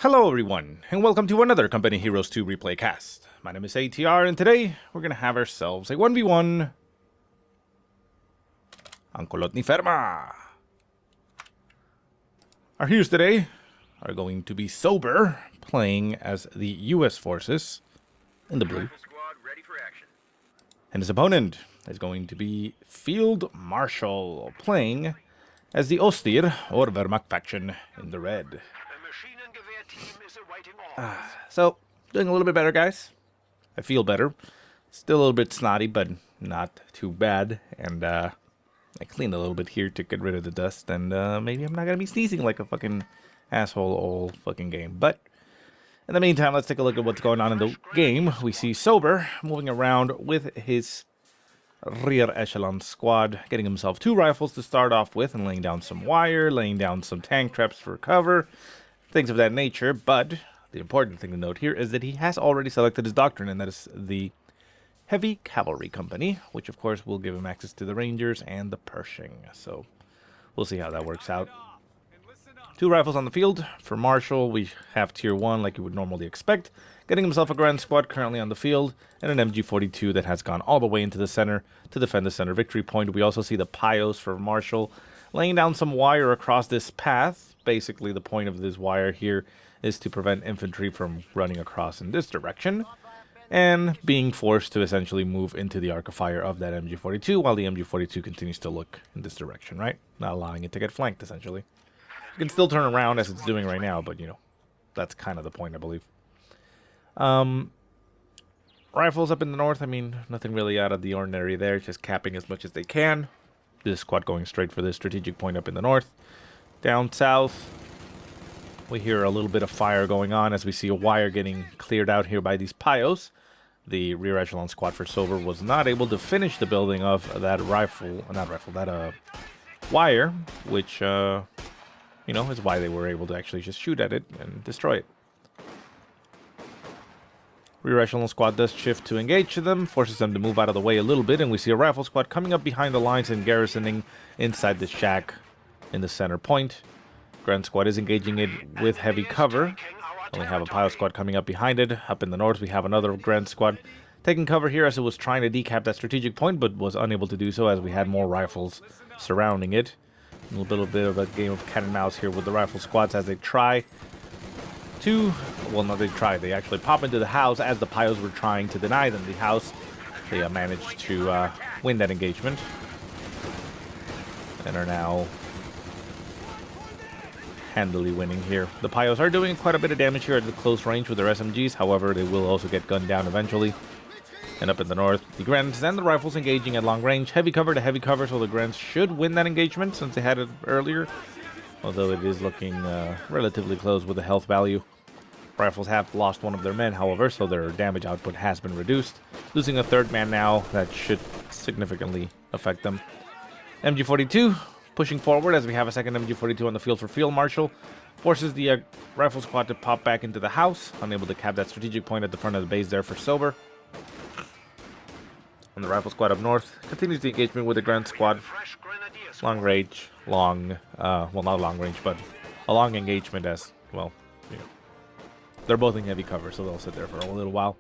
Hello everyone, and welcome to another Company Heroes 2 replay cast. My name is ATR, and today we're going to have ourselves a 1v1 on Kholodny Ferma. Our heroes today are going to be Sober, playing as the US forces in the blue. And his opponent is going to be Field Marshal, playing as the Ostir or Wehrmacht faction in the red. So, doing a little bit better, guys. I feel better. Still a little bit snotty, but not too bad. And I cleaned a little bit here to get rid of the dust. And maybe I'm not going to be sneezing like a fucking asshole all fucking game. But in the meantime, let's take a look at what's going on in the game. We see Sober moving around with his rear echelon squad, getting himself 2 rifles to start off with and laying down some wire, laying down some tank traps for cover, things of that nature. But the important thing to note here is that he has already selected his Doctrine, and that is the Heavy Cavalry Company, which of course will give him access to the Rangers and the Pershing. So we'll see how that works out. 2 rifles on the field. For Marshal, we have tier 1 like you would normally expect, getting himself a Grand Squad currently on the field, and an MG42 that has gone all the way into the center to defend the center victory point. We also see the Pios for Marshal, laying down some wire across this path. Basically, the point of this wire here is to prevent infantry from running across in this direction and being forced to essentially move into the arc of fire of that MG42 while the MG42 continues to look in this direction, right? Not allowing it to get flanked, essentially. You can still turn around as it's doing right now, but, you know, that's kind of the point, I believe. Rifles up in the north, I mean, nothing really out of the ordinary there, just capping as much as they can. This squad going straight for this strategic point up in the north. Down south, we hear a little bit of fire going on as we see a wire getting cleared out here by these Pios. The rear echelon squad for Sober was not able to finish the building of that wire, which, you know, is why they were able to actually just shoot at it and destroy it. Rear echelon squad does shift to engage them, forces them to move out of the way a little bit, and we see a rifle squad coming up behind the lines and garrisoning inside the shack in the center point. Grand Squad is engaging it with heavy cover. And we have a Pilot Squad coming up behind it. Up in the north, we have another Grand Squad taking cover here as it was trying to decap that strategic point, but was unable to do so as we had more rifles surrounding it. A little bit of a game of cat and mouse here with the rifle squads as they try to... Well, no, they actually pop into the house as the Pios were trying to deny them the house. They managed to win that engagement. And are now handily winning here. The Pios are doing quite a bit of damage here at the close range with their SMGs. However, they will also get gunned down eventually. And up in the north, the Grants and the Rifles engaging at long range. Heavy cover to heavy cover, so the Grants should win that engagement since they had it earlier. Although it is looking relatively close with the health value. Rifles have lost one of their men, however, so their damage output has been reduced. Losing a 3rd man now, that should significantly affect them. MG42 pushing forward as we have a 2nd MG42 on the field for Field Marshal. Forces the rifle squad to pop back into the house. Unable to cap that strategic point at the front of the base there for Sober. And the rifle squad up north continues the engagement with the Grand Squad. Long range, well, not long range, but a long engagement as, well, you know. They're both in heavy cover, so they'll sit there for a little while.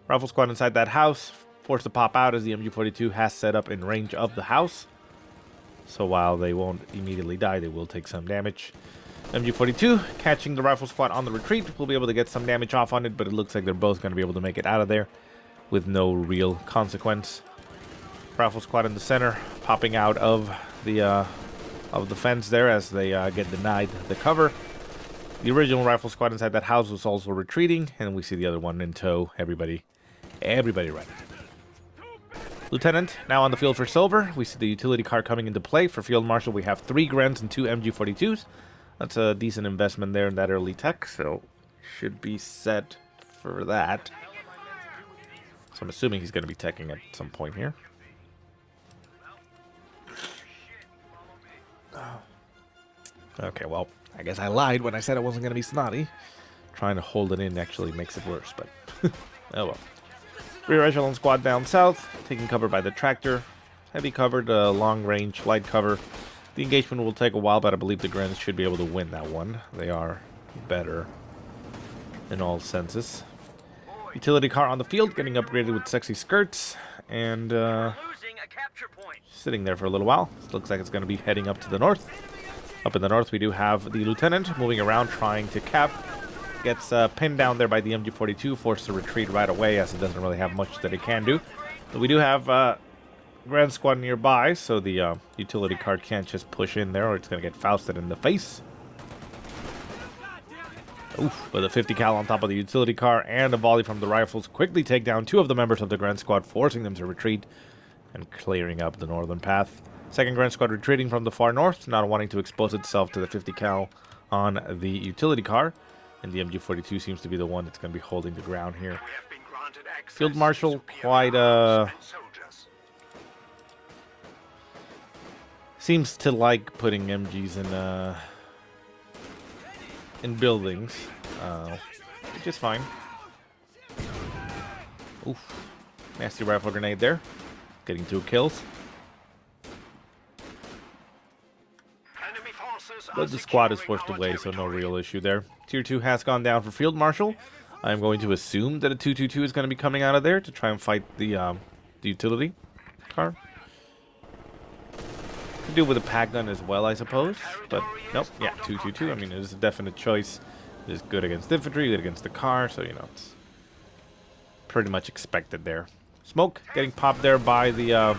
Rifle squad inside that house, forced to pop out as the MG42 has set up in range of the house. So while they won't immediately die, they will take some damage. MG42 catching the rifle squad on the retreat. We'll be able to get some damage off on it, but it looks like they're both going to be able to make it out of there with no real consequence. Rifle squad in the center, popping out of the fence there as they get denied the cover. The original rifle squad inside that house was also retreating, and we see the other one in tow. Everybody running. Lieutenant now on the field for Silver. We see the utility car coming into play. For Field Marshal, we have 3 Grants and 2 MG42s. That's a decent investment there in that early tech, so should be set for that. So I'm assuming he's going to be teching at some point here. Okay, well, I guess I lied when I said I wasn't going to be snotty. Trying to hold it in actually makes it worse, but oh well. Rear echelon squad down south, taking cover by the tractor. Heavy cover to long range, light cover. The engagement will take a while, but I believe the Grens should be able to win that one. They are better in all senses. Utility car on the field, getting upgraded with sexy skirts, and sitting there for a little while. This looks like it's going to be heading up to the north. Up in the north, we do have the lieutenant moving around, trying to cap. Gets pinned down there by the MG42, forced to retreat right away, as it doesn't really have much that it can do. But we do have Grand Squad nearby, so the utility car can't just push in there, or it's going to get Fausted in the face. Oof, with a 50 cal on top of the utility car and a volley from the rifles, quickly take down two of the members of the Grand Squad, forcing them to retreat and clearing up the northern path. Second Grand Squad retreating from the far north, not wanting to expose itself to the 50 cal on the utility car. And the MG42 seems to be the one that's going to be holding the ground here. Field Marshal, quite seems to like putting MGs in buildings, which is fine. Oof, nasty rifle grenade there, getting 2 kills. But the squad is forced away, so no real issue there. Tier 2 has gone down for Field Marshal. I'm going to assume that a 222 is going to be coming out of there to try and fight the utility car. Could do with a pack gun as well, I suppose. But nope, yeah, 222. I mean, it is a definite choice. It is good against infantry, good against the car, so you know, it's pretty much expected there. Smoke getting popped there by the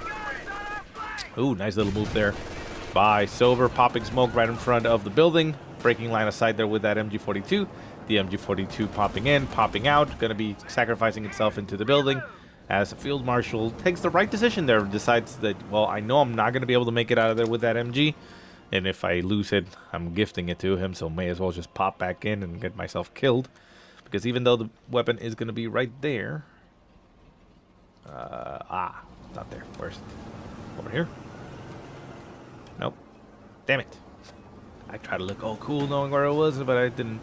ooh, nice little move there by Silver, popping smoke right in front of the building, breaking line of sight there with that MG42. The MG42 popping in, popping out, going to be sacrificing itself into the building as Field Marshal takes the right decision there, decides that, well, I know I'm not going to be able to make it out of there with that MG, and if I lose it, I'm gifting it to him, so may as well just pop back in and get myself killed, because even though the weapon is going to be right there, not there, where's it? Over here? Nope. Damn it. I tried to look all cool knowing where it was, but I didn't.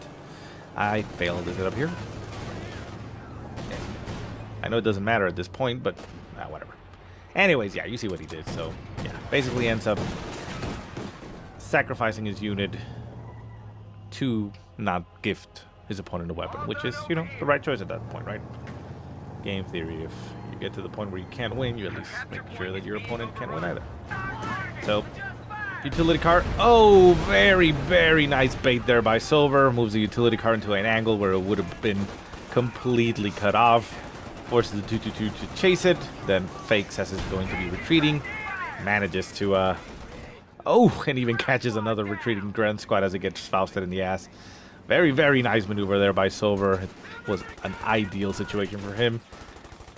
I failed. Is it up here? Yeah. I know it doesn't matter at this point, but whatever. Anyways, yeah, you see what he did. So, yeah, basically ends up sacrificing his unit to not gift his opponent a weapon, which is, you know, the right choice at that point, right? Game theory, if you get to the point where you can't win, you at least make sure that your opponent can't win either. So, utility car. Oh, very, very nice bait there by Silver. Moves the utility car into an angle where it would have been completely cut off. Forces the 222 to chase it. Then fakes as it's going to be retreating. Manages to, oh, and even catches another retreating Grand Squad as it gets Fausted in the ass. Very, very nice maneuver there by Silver. It was an ideal situation for him.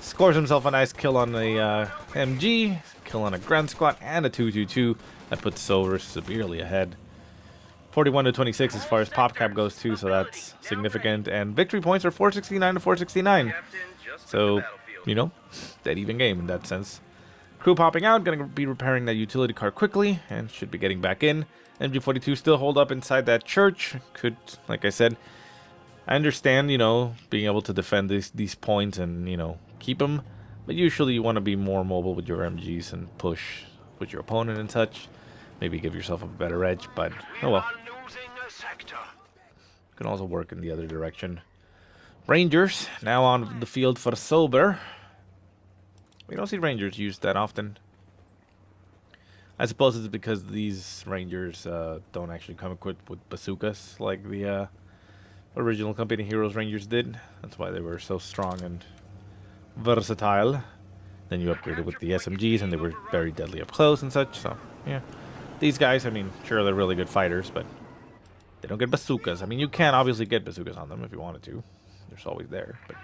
Scores himself a nice kill on the MG. Kill on a Grand Squad and a 222. That puts Silver severely ahead. 41 to 26 as far as pop cap goes too, so that's significant. And victory points are 469 to 469. So, you know, dead even game in that sense. Crew popping out, gonna be repairing that utility car quickly, and should be getting back in. MG42 still hold up inside that church. Could, like I said, I understand, you know, being able to defend these points and, you know, keep them. But usually you want to be more mobile with your MGs and push with your opponent and such. Maybe give yourself a better edge, but oh well. Can also work in the other direction. Rangers now on the field for Silver. We don't see Rangers used that often. I suppose it's because these Rangers don't actually come equipped with bazookas like the original Company Heroes Rangers did. That's why they were so strong and versatile. Then you upgraded with the SMGs and they were very deadly up close and such, so yeah. These guys, I mean, sure, they're really good fighters, but they don't get bazookas. I mean, you can obviously get bazookas on them if you wanted to. They're always there, but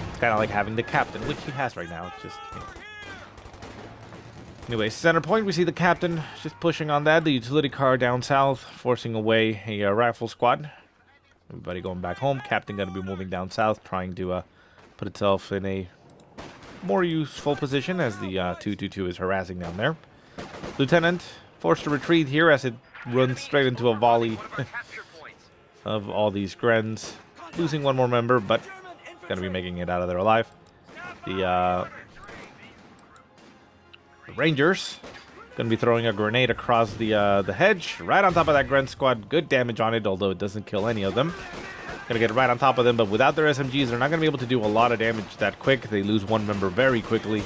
it's kind of like having the captain, which he has right now. It's just, you know. Anyway, center point, we see the captain just pushing on that. The utility car down south, forcing away a rifle squad. Everybody going back home. Captain going to be moving down south, trying to put itself in a more useful position as the 222 is harassing down there. Lieutenant forced to retreat here as it runs straight into a volley of all these Grens. Losing one more member, but going to be making it out of there alive. The The Rangers going to be throwing a grenade across the hedge, right on top of that Grunt squad. Good damage on it, although it doesn't kill any of them. Going to get right on top of them, but without their SMGs, they're not going to be able to do a lot of damage that quick. They lose one member very quickly,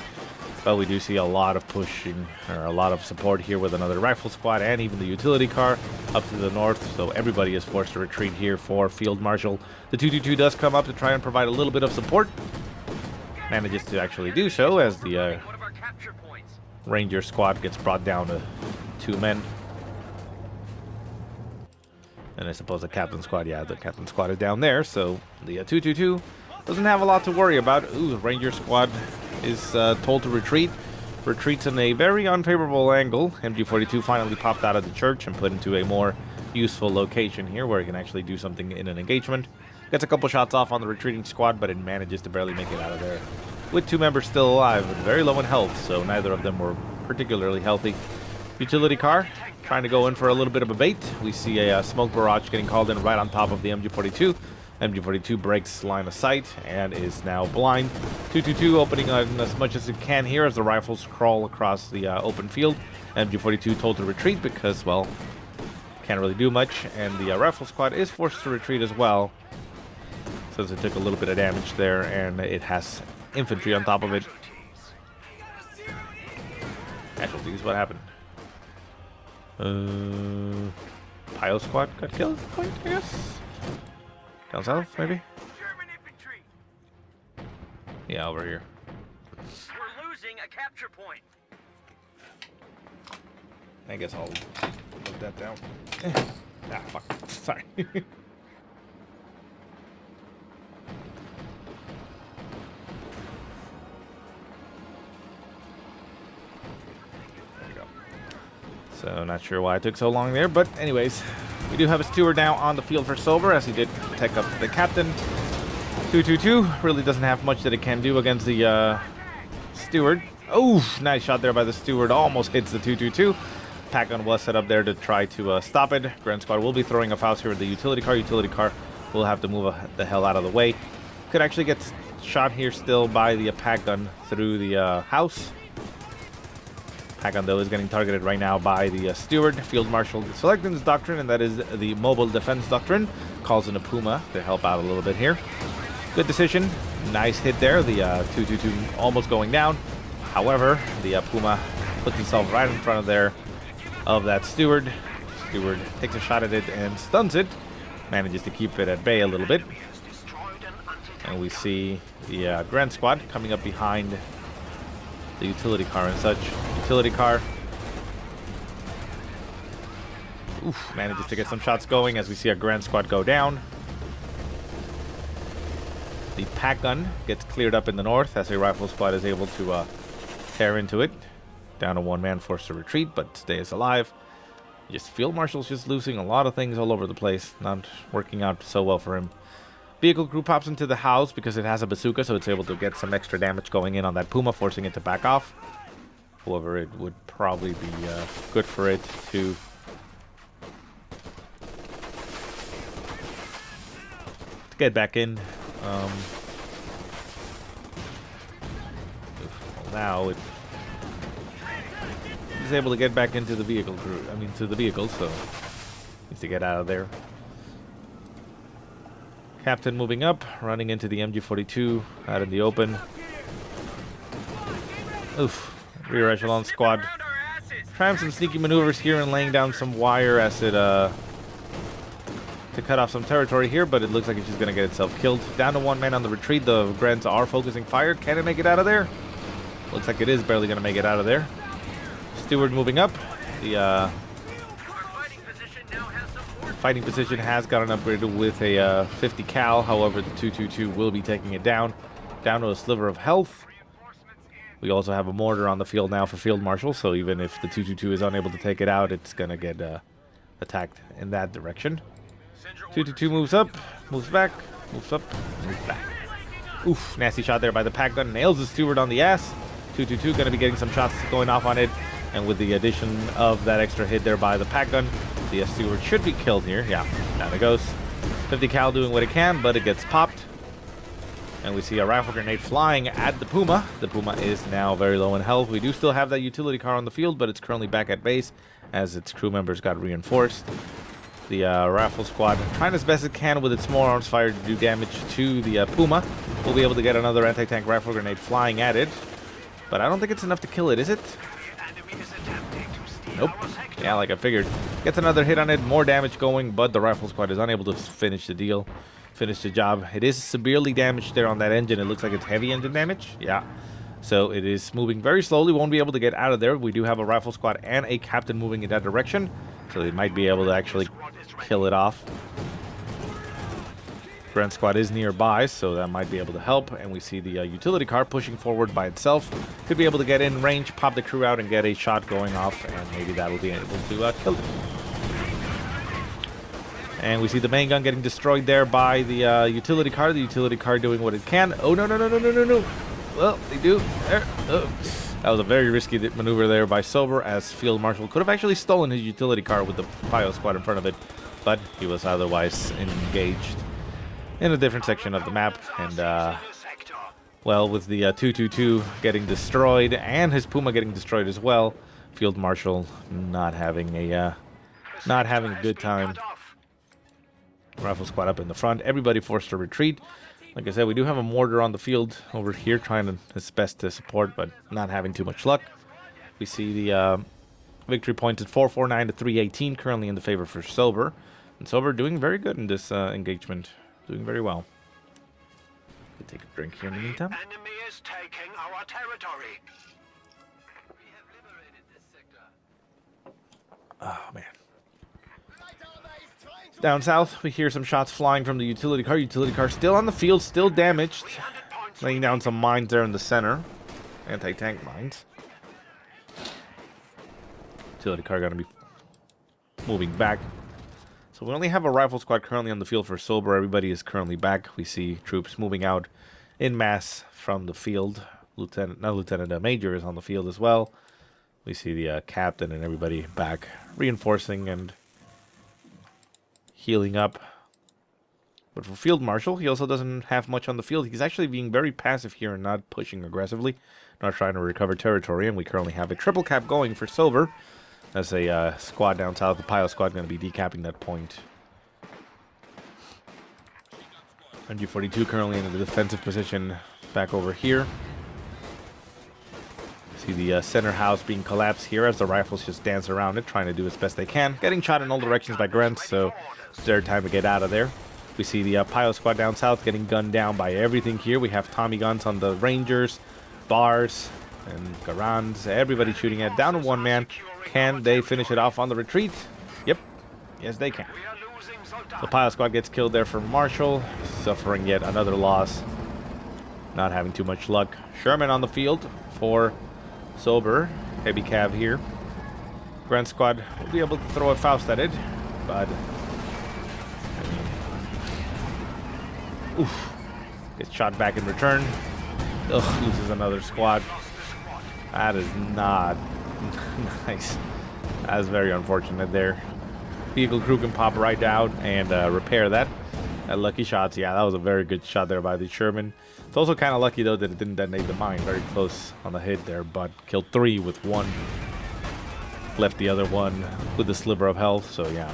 but we do see a lot of pushing, or a lot of support here with another rifle squad and even the utility car up to the north, so everybody is forced to retreat here for Field Marshal. The 222 does come up to try and provide a little bit of support. Manages to actually do so as the Ranger squad gets brought down to 2 men. And I suppose the captain squad, yeah, the captain squad is down there, so the 222 doesn't have a lot to worry about. Ooh, the Ranger squad is told to retreat. Retreats in a very unfavorable angle. MG42 finally popped out of the church and put into a more useful location here where he can actually do something in an engagement. Gets a couple shots off on the retreating squad, but it manages to barely make it out of there. With 2 members still alive, but very low in health, so neither of them were particularly healthy. Utility car trying to go in for a little bit of a bait. We see a smoke barrage getting called in right on top of the MG42. MG42 breaks line of sight and is now blind. 222 opening as much as it can here as the rifles crawl across the open field. MG42 told to retreat because, well, can't really do much, and the rifle squad is forced to retreat as well, since it took a little bit of damage there, and it has infantry on top of it. Casualties, what happened? Pile squad got killed, I guess? Down south, maybe? Yeah, over here. We're losing a capture point. I guess I'll put that down. Ah, fuck. Sorry. So, not sure why it took so long there, but anyways, we do have a steward now on the field for silver, as he did take up the captain. 222 really doesn't have much that it can do against the steward. Oh, nice shot there by the steward, almost hits the 222. Pack gun was set up there to try to stop it. Grand Squad will be throwing a Faust here with the utility car. Utility car will have to move the hell out of the way. Could actually get shot here still by the pack gun through the house. Pack-on, though, is getting targeted right now by the steward. Field Marshal selecting this doctrine, and that is the Mobile Defense Doctrine. Calls in a Puma to help out a little bit here. Good decision. Nice hit there. The 222 almost going down. However, the Puma puts himself right in front of that steward. Steward takes a shot at it and stuns it. Manages to keep it at bay a little bit. And we see the Grand Squad coming up behind the utility car and such. Utility car. Oof, manages to get some shots going as we see a Grand Squad go down. The pack gun gets cleared up in the north as a rifle squad is able to tear into it. Down to 1 man, forced to retreat, but stays alive. Just Field Marshal's just losing a lot of things all over the place. Not working out so well for him. Vehicle crew pops into the house because it has a bazooka, so it's able to get some extra damage going in on that Puma, forcing it to back off. However, it would probably be good for it to get back in. Now it is able to get back into the vehicle crew. I mean, to the vehicle, so needs to get out of there. Captain moving up, running into the MG42 out in the open. Oof. Rear echelon squad trying some sneaky maneuvers here and laying down some wire as it to cut off some territory here, but it looks like it's just going to get itself killed. Down to 1 man on the retreat. The Grants are focusing fire. Can it make it out of there? Looks like it is barely going to make it out of there. Steward moving up. The fighting position has gotten upgraded with a 50 cal. However, the 222 will be taking it down to a sliver of health. We also have a mortar on the field now for Field Marshal, so even if the 222 is unable to take it out, it's going to get attacked in that direction. 222 moves up, moves back, moves up, moves back. Oof, nasty shot there by the pack gun. Nails the steward on the ass. 222 going to be getting some shots going off on it. And with the addition of that extra hit there by the pack gun, the steward should be killed here. Yeah, down it goes. 50 cal doing what it can, but it gets popped. And we see a rifle grenade flying at the Puma. The Puma is now very low in health. We do still have that utility car on the field, but it's currently back at base as its crew members got reinforced. The rifle squad trying as best it can with its small arms fire to do damage to the Puma. We'll be able to get another anti-tank rifle grenade flying at it. But I don't think it's enough to kill it, is it? Nope. Yeah, like I figured. Gets another hit on it, more damage going, but the rifle squad is unable to finish the deal. Finish the job. It is severely damaged there on that engine. It looks like it's heavy engine damage. Yeah. So it is moving very slowly. Won't be able to get out of there. We do have a rifle squad and a captain moving in that direction. So they might be able to actually kill it off. Grand squad is nearby, so that might be able to help. And we see the utility car pushing forward by itself. Could be able to get in range, pop the crew out, and get a shot going off. And maybe that will be able to kill it. And we see the main gun getting destroyed there by the utility car. The utility car doing what it can. Oh, no, no, no, no, no, no, no. Well, they do. There. Oh. That was a very risky maneuver there by Sober, as Field Marshal could have actually stolen his utility car with the Pio squad in front of it. But he was otherwise engaged in a different section of the map. And, well, with the 222 getting destroyed and his Puma getting destroyed as well, Field Marshal not having a good time. Rifle squad up in the front. Everybody forced to retreat. Like I said, we do have a mortar on the field over here trying its best to support, but not having too much luck. We see the victory points at 449 to 318, currently in the favor for Sober. And Sober doing very good in this engagement. Doing very well. We'll take a drink here in the meantime. The enemy is taking our territory. We have liberated this sector. Oh, man. Down south, we hear some shots flying from the utility car. Utility car still on the field, still damaged. Laying down some mines there in the center. Anti-tank mines. Utility car going to be moving back. So we only have a rifle squad currently on the field for Sober. Everybody is currently back. We see troops moving out in mass from the field. Major is on the field as well. We see the captain and everybody back reinforcing and healing up. But for Field Marshal, he also doesn't have much on the field. He's actually being very passive here and not pushing aggressively, not trying to recover territory. And we currently have a triple cap going for Sober. As a squad down south, the Pio squad going to be decapping that point. MG42 currently in the defensive position back over here. See the center house being collapsed here as the rifles just dance around it, trying to do as best they can. Getting shot in all directions by Grant, so it's their time to get out of there. We see the Pio squad down south getting gunned down by everything here. We have Tommy guns on the Rangers, Bars, and Garans. Everybody shooting at down to one man. Can they finish it off on the retreat? Yep. Yes, they can. The Pio squad gets killed there for Marshal, suffering yet another loss. Not having too much luck. Sherman on the field for Sober. Heavy cav here. Grand squad will be able to throw a Faust at it, but oof. Gets shot back in return. Ugh, loses another squad. That is not nice. That is very unfortunate there. Vehicle crew can pop right out and repair that. Lucky shots. Yeah, that was a very good shot there by the Sherman. It's also kind of lucky, though, that it didn't detonate the mine. Very close on the hit there, but killed 3 with 1. Left the other one with a sliver of health, so yeah.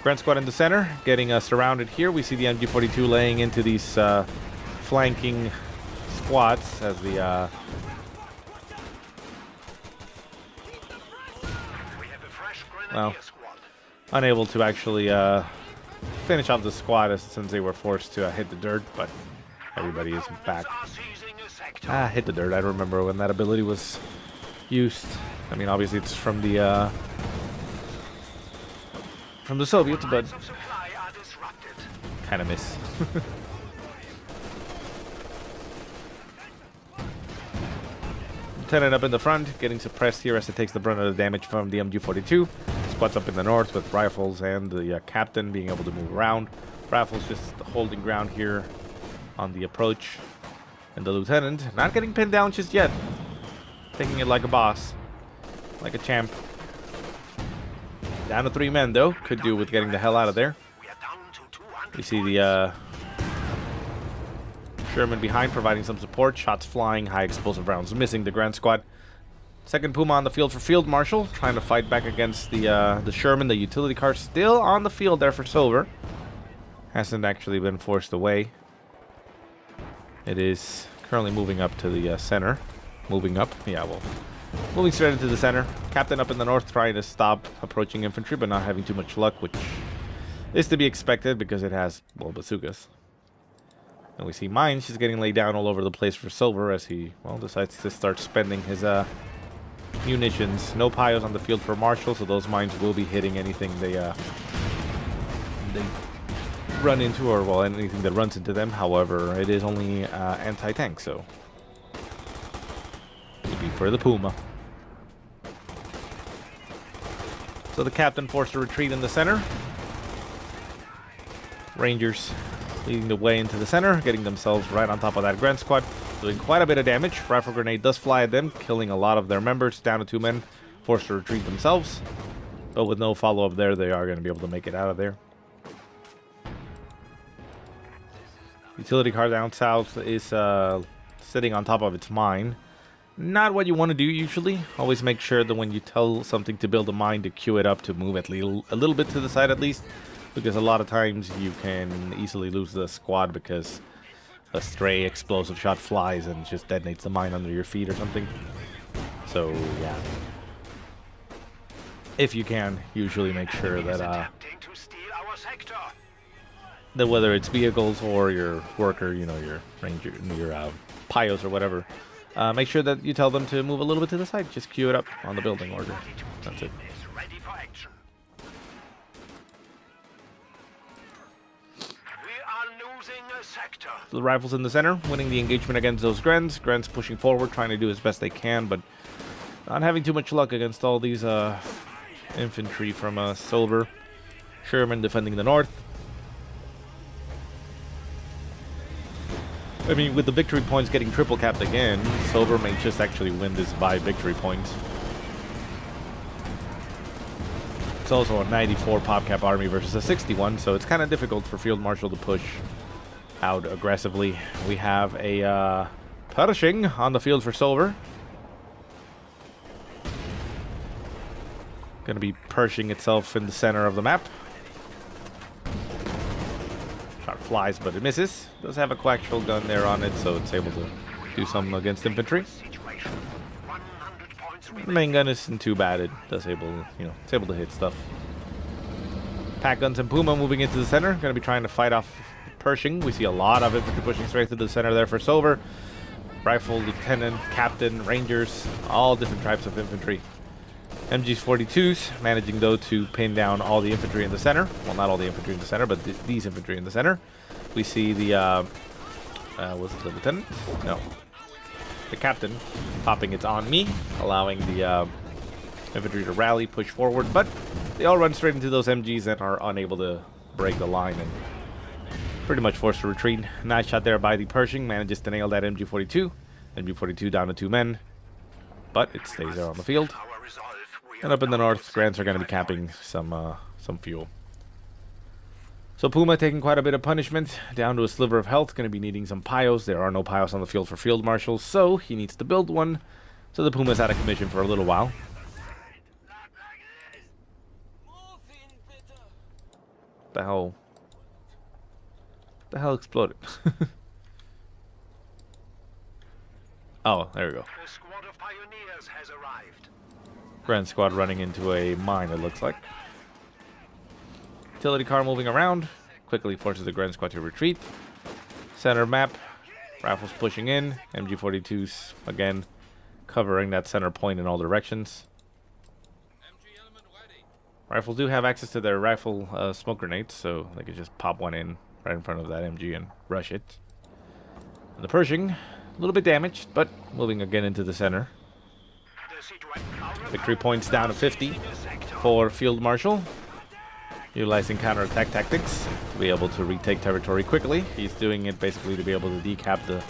Grand squad in the center, getting surrounded here. We see the MG42 laying into these flanking squads as the well, unable to actually finish off the squad since they were forced to hit the dirt, but everybody is back. Hit the dirt. I remember when that ability was used. I mean, obviously it's from the Soviets, but kind of miss. Lieutenant up in the front, getting suppressed here as it takes the brunt of the damage from the MG42. Squads up in the north with rifles and the captain being able to move around. Rifles just holding ground here on the approach. And the lieutenant not getting pinned down just yet. Taking it like a boss. Like a champ. Down to 3 men though. Could do with getting the hell out of there. We see the Sherman behind, providing some support. Shots flying, high explosive rounds missing the Grand Squad. Second Puma on the field for Field Marshal, trying to fight back against the Sherman. The utility car still on the field there for Silver. Hasn't actually been forced away. It is currently moving up to the center. Moving up? Yeah, well, moving straight into the center. Captain up in the north trying to stop approaching infantry, but not having too much luck, which is to be expected because it has, well, bazookas. And we see mines just getting laid down all over the place for Silver as he, well, decides to start spending his munitions. No pyos on the field for Marshal, so those mines will be hitting anything they run into, or, well, anything that runs into them. However, it is only anti-tank, so maybe for the Puma. So the captain forced a retreat in the center. Rangers leading the way into the center, getting themselves right on top of that Grand Squad, doing quite a bit of damage. Rifle grenade does fly at them, killing a lot of their members, down to 2 men, forced to retreat themselves. But with no follow-up there, they are going to be able to make it out of there. Utility car down south is sitting on top of its mine. Not what you want to do usually. Always make sure that when you tell something to build a mine, to queue it up, to move at a little bit to the side at least. Because a lot of times you can easily lose the squad because a stray explosive shot flies and just detonates the mine under your feet or something. So, yeah. If you can, usually make sure that that whether it's vehicles or your worker, you know, your ranger, your pyos or whatever, make sure that you tell them to move a little bit to the side. Just queue it up on the building order. That's it. So the rifles in the center, winning the engagement against those Grens. Grens pushing forward, trying to do as best they can, but not having too much luck against all these infantry from Silver. Sherman defending the north. I mean, with the victory points getting triple capped again, Silver may just actually win this by victory points. It's also a 94 pop cap army versus a 61, so it's kind of difficult for Field Marshal to push out aggressively. We have a Pershing on the field for Silver. Going to be Pershing itself in the center of the map. Shot flies, but it misses. Does have a coaxial gun there on it, so it's able to do something against infantry. The main gun isn't too bad. It does it's able to hit stuff. Pack guns and Puma moving into the center. Going to be trying to fight off Pershing. We see a lot of infantry pushing straight to the center there for Silver. Rifle, Lieutenant, Captain, Rangers, all different types of infantry. MG42s managing, though, to pin down all the infantry in the center. Well, not all the infantry in the center, but these infantry in the center. We see the, was it the Lieutenant? No. The Captain popping its on me, allowing the infantry to rally, push forward, but they all run straight into those MGs and are unable to break the line and pretty much forced to retreat. Nice shot there by the Pershing, manages to nail that MG42. MG42 down to 2 men, but it stays there on the field. And up in the north, Grants are going to be capping some fuel. So Puma taking quite a bit of punishment, down to a sliver of health, going to be needing some pyos. There are no pyos on the field for Field Marshal, so he needs to build one. So the Puma's out of commission for a little while. The hell? The hell exploded? Oh, there we go. The squad of pioneers has arrived. Grand Squad running into a mine, it looks like. Utility car moving around. Quickly forces the Grand Squad to retreat. Center map. Rifles pushing in. MG42s, again, covering that center point in all directions. Rifles do have access to their rifle smoke grenades, so they can just pop one in right in front of that MG and rush it. And the Pershing, a little bit damaged, but moving again into the center. Victory points down to 50 for Field Marshal. Utilizing counterattack tactics to be able to retake territory quickly. He's doing it basically to be able to decap the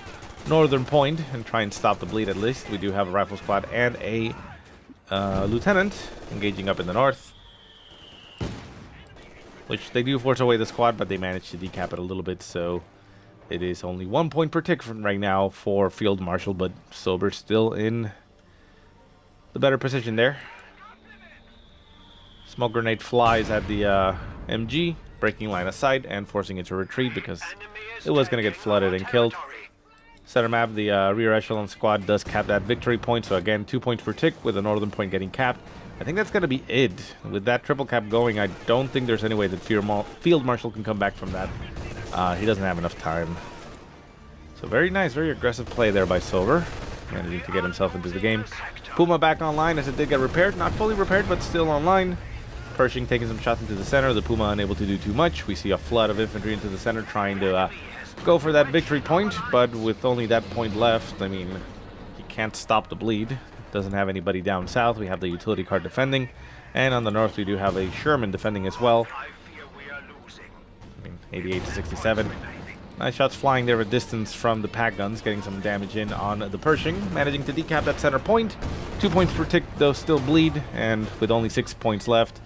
northern point and try and stop the bleed at least. We do have a rifle squad and a lieutenant engaging up in the north, which they do force away the squad, but they manage to decap it a little bit, so It is only 1 point per tick from right now for Field Marshal, but Sober still in the better position there. Smoke grenade flies at the MG, breaking line of sight and forcing it to retreat because it was going to get flooded and killed. Center map, the rear echelon squad does cap that victory point, so again 2 points per tick with the northern point getting capped. I think that's going to be it. With that triple cap going, I don't think there's any way that Field Marshal can come back from that. He doesn't have enough time. So very nice, very aggressive play there by Sober, managing to get himself into the game. Puma back online as it did get repaired. Not fully repaired, but still online. Pershing taking some shots into the center. The Puma unable to do too much. We see a flood of infantry into the center trying to go for that victory point, but with only that point left, I mean, he can't stop the bleed. Doesn't have anybody down south. We have the utility car defending, and on the north we do have a Sherman defending as well. I mean, 88 to 67. Nice shots flying there a distance from the pack guns, getting some damage in on the Pershing, managing to decap that center point. 2 points per tick, though still bleed, and with only 6 points left.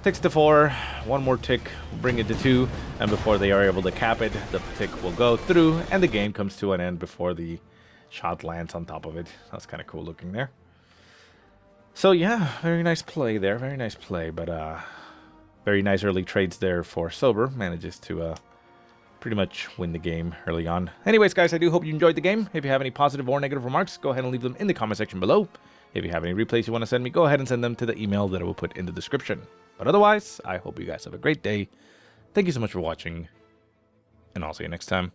Ticks to 4, 1 more tick, bring it to 2, and before they are able to cap it, the tick will go through, and the game comes to an end before the shot lands on top of it. That's kind of cool looking there. So yeah, very nice play there, very nice play, but very nice early trades there for Sober. Manages to pretty much win the game early on. Anyways, guys, I do hope you enjoyed the game. If you have any positive or negative remarks, go ahead and leave them in the comment section below. If you have any replays you want to send me, go ahead and send them to the email that I will put in the description. But otherwise, I hope you guys have a great day. Thank you so much for watching, and I'll see you next time.